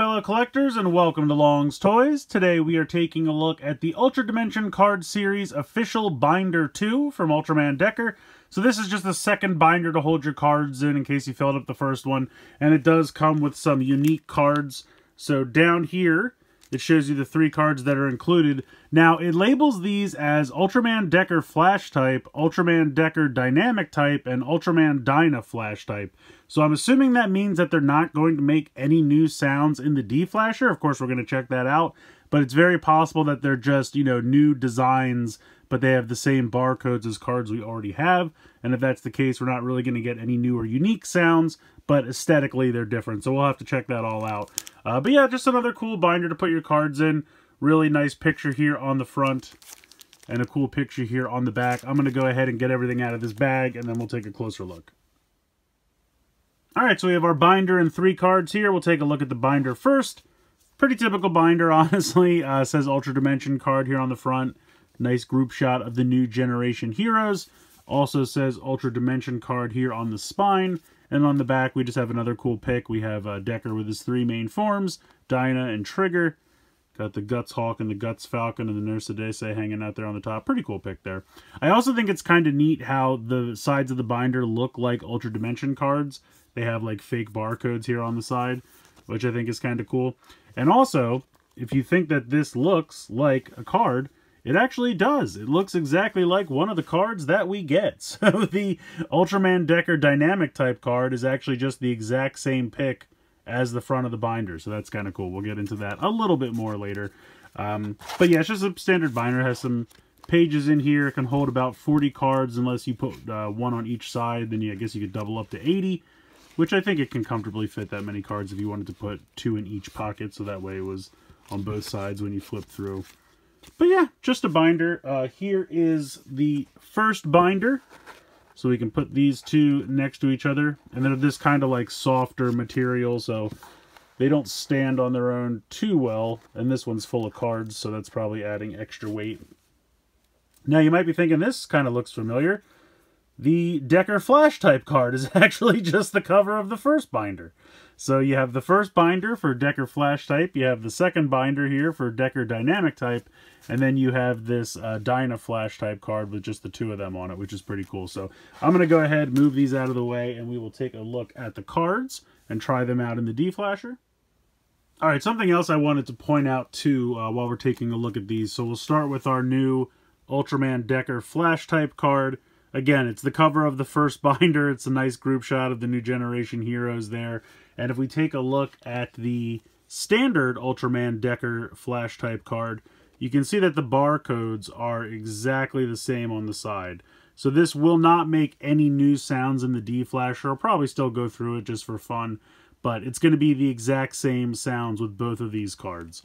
fellow collectors, and welcome to Long's Toys. Today we are taking a look at the Ultra Dimension Card Series Official Binder 2 from Ultraman Decker. So this is just the second binder to hold your cards in case you filled up the first one. And it does come with some unique cards. So down here, it shows you the 3 cards that are included. Now, it labels these as Ultraman Decker Flash Type, Ultraman Decker Dynamic Type, and Ultraman Dyna Flash Type. So I'm assuming that means that they're not going to make any new sounds in the D-Flasher. Of course, we're going to check that out. But it's very possible that they're just, new designs, but they have the same barcodes as cards we already have. And if that's the case, we're not really going to get any new or unique sounds, but aesthetically they're different. So we'll have to check that all out. But yeah, just another cool binder to put your cards in. Really nice picture here on the front and a cool picture here on the back. I'm going to go ahead and get everything out of this bag and then we'll take a closer look. Alright, so we have our binder and 3 cards here. We'll take a look at the binder first. Pretty typical binder, honestly. Says Ultra Dimension card here on the front. Nice group shot of the new generation heroes. Also says Ultra Dimension card here on the spine. And on the back, we just have another cool pick. We have Decker with his 3 main forms, Dyna and Trigger. Got the Guts Hawk and the Guts Falcon and the Nurse Adese hanging out there on the top. Pretty cool pick there. I also think it's kind of neat how the sides of the binder look like Ultra Dimension cards. They have like fake barcodes here on the side, which I think is kind of cool. And also, if you think that this looks like a card, it actually does. It looks exactly like one of the cards that we get. So the Ultraman Decker Dynamic Type card is actually just the exact same pick as the front of the binder. So that's kind of cool. We'll get into that a little bit more later. But yeah, it's just a standard binder. It has some pages in here. It can hold about 40 cards unless you put one on each side. Then I guess you could double up to 80. Which I think it can comfortably fit that many cards if you wanted to put 2 in each pocket. So that way it was on both sides when you flip through. But yeah, just a binder. Here is the first binder. So we can put these 2 next to each other. And they're this kind of like softer material. So they don't stand on their own too well. And this one's full of cards. So that's probably adding extra weight. Now you might be thinking this kind of looks familiar. The Decker Flash Type card is actually just the cover of the first binder. So you have the first binder for Decker Flash Type, you have the second binder here for Decker Dynamic Type, and then you have this Dyna Flash Type card with just the 2 of them on it, which is pretty cool. So I'm going to go ahead, move these out of the way, and we will take a look at the cards and try them out in the D-Flasher. Alright, something else I wanted to point out too while we're taking a look at these. So we'll start with our new Ultraman Decker Flash Type card. Again, it's the cover of the first binder. It's a nice group shot of the new generation heroes there. And if we take a look at the standard Ultraman Decker Flash Type card, you can see that the barcodes are exactly the same on the side. So this will not make any new sounds in the D-Flasher. I'll probably still go through it just for fun, but it's going to be the exact same sounds with both of these cards.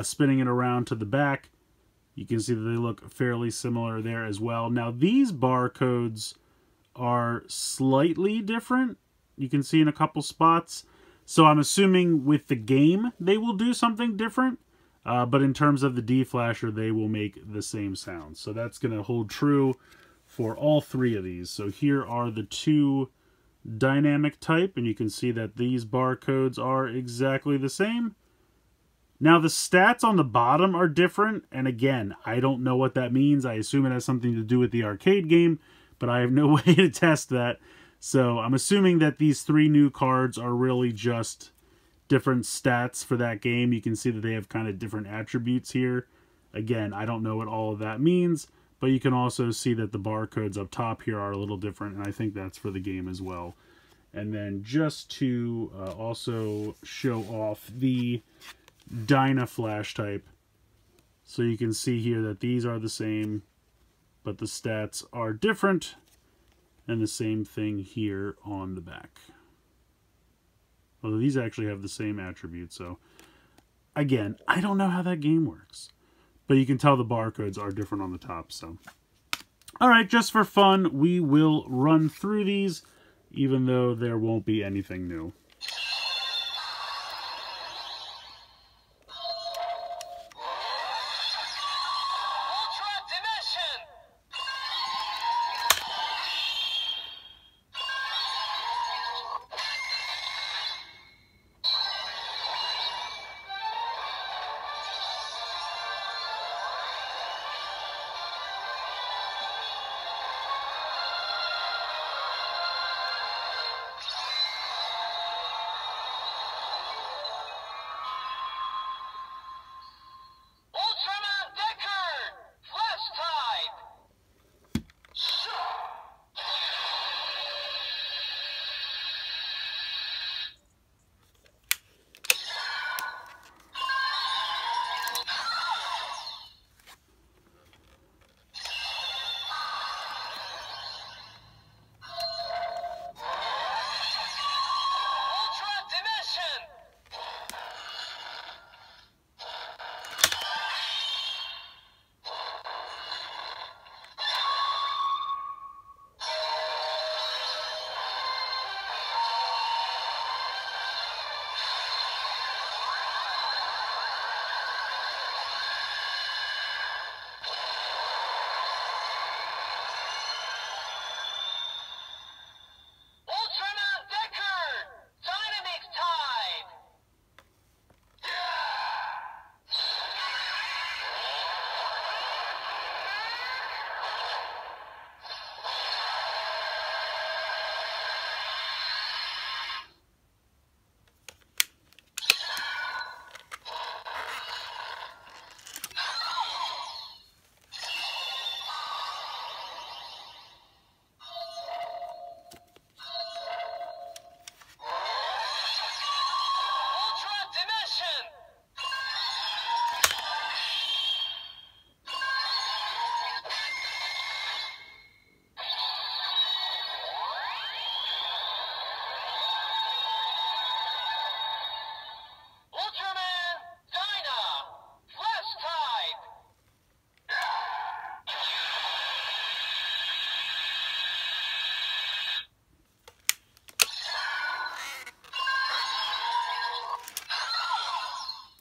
Spinning it around to the back, you can see that they look fairly similar there as well. Now, these barcodes are slightly different. You can see in a couple spots. So I'm assuming with the game, they will do something different. But in terms of the D-Flasher, they will make the same sound. So that's going to hold true for all 3 of these. So here are the 2 Dynamic Type. And you can see that these barcodes are exactly the same. Now, the stats on the bottom are different, and again, I don't know what that means. I assume it has something to do with the arcade game, but I have no way to test that. So I'm assuming that these 3 new cards are really just different stats for that game. You can see that they have kind of different attributes here. Again, I don't know what all of that means, but you can also see that the barcodes up top here are a little different, and I think that's for the game as well. And then just to also show off the Dyna Flash Type. So you can see here that these are the same, but the stats are different. And the same thing here on the back. Although these actually have the same attributes. So again, I don't know how that game works. But you can tell the barcodes are different on the top. So, alright, just for fun, we will run through these, even though there won't be anything new.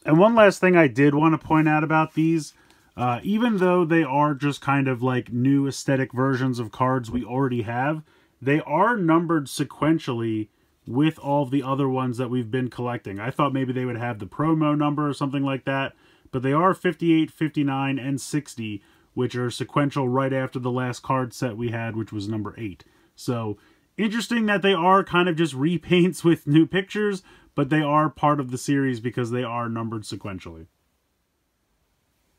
And one last thing I did want to point out about these, even though they are just kind of like new aesthetic versions of cards we already have, they are numbered sequentially with all of the other ones that we've been collecting. I thought maybe they would have the promo number or something like that, but they are 58, 59, and 60, which are sequential right after the last card set we had, which was number 8. So, interesting that they are kind of just repaints with new pictures, but they are part of the series because they are numbered sequentially.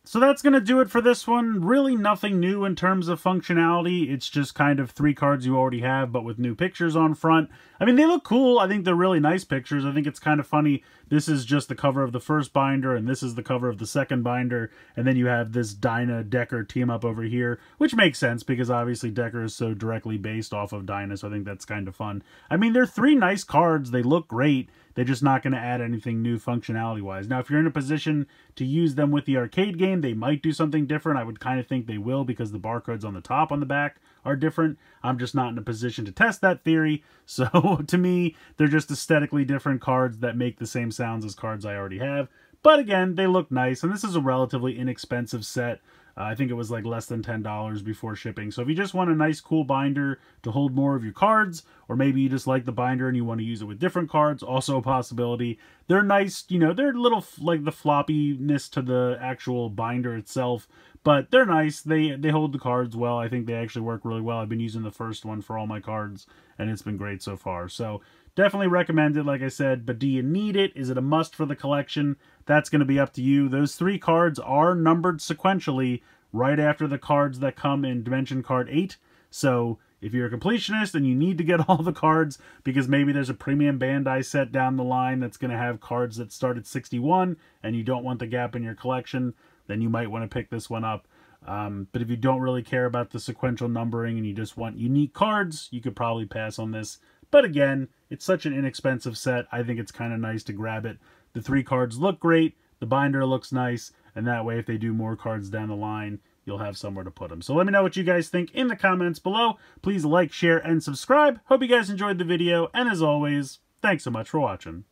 So that's going to do it for this one. Really nothing new in terms of functionality. It's just kind of 3 cards you already have, but with new pictures on front. I mean, they look cool. I think they're really nice pictures. I think it's kind of funny. This is just the cover of the first binder, and this is the cover of the second binder. And then you have this Dinah Decker team up over here, which makes sense because obviously Decker is so directly based off of Dinah, so I think that's kind of fun. I mean, they're 3 nice cards. They look great. They're just not going to add anything new functionality-wise. Now, if you're in a position to use them with the arcade game, they might do something different. I would kind of think they will because the barcodes on the top on the back are different. I'm just not in a position to test that theory. So, to me, they're just aesthetically different cards that make the same sounds as cards I already have. But again, they look nice, and this is a relatively inexpensive set. I think it was like less than $10 before shipping. So if you just want a nice cool binder to hold more of your cards, or maybe you just like the binder and you want to use it with different cards, also a possibility. They're nice, you know, they're a little like the floppiness to the actual binder itself, but they're nice. They hold the cards well. I think they actually work really well. I've been using the first one for all my cards, and it's been great so far. So definitely recommend it, like I said, but do you need it? Is it a must for the collection? That's going to be up to you. Those 3 cards are numbered sequentially right after the cards that come in Dimension Card 8. So if you're a completionist and you need to get all the cards because maybe there's a premium Bandai set down the line that's going to have cards that start at 61 and you don't want the gap in your collection, then you might want to pick this one up. But if you don't really care about the sequential numbering and you just want unique cards, you could probably pass on this. But again, it's such an inexpensive set. I think it's kind of nice to grab it. The 3 cards look great. The binder looks nice. And that way, if they do more cards down the line, you'll have somewhere to put them. So let me know what you guys think in the comments below. Please like, share, and subscribe. Hope you guys enjoyed the video. And as always, thanks so much for watching.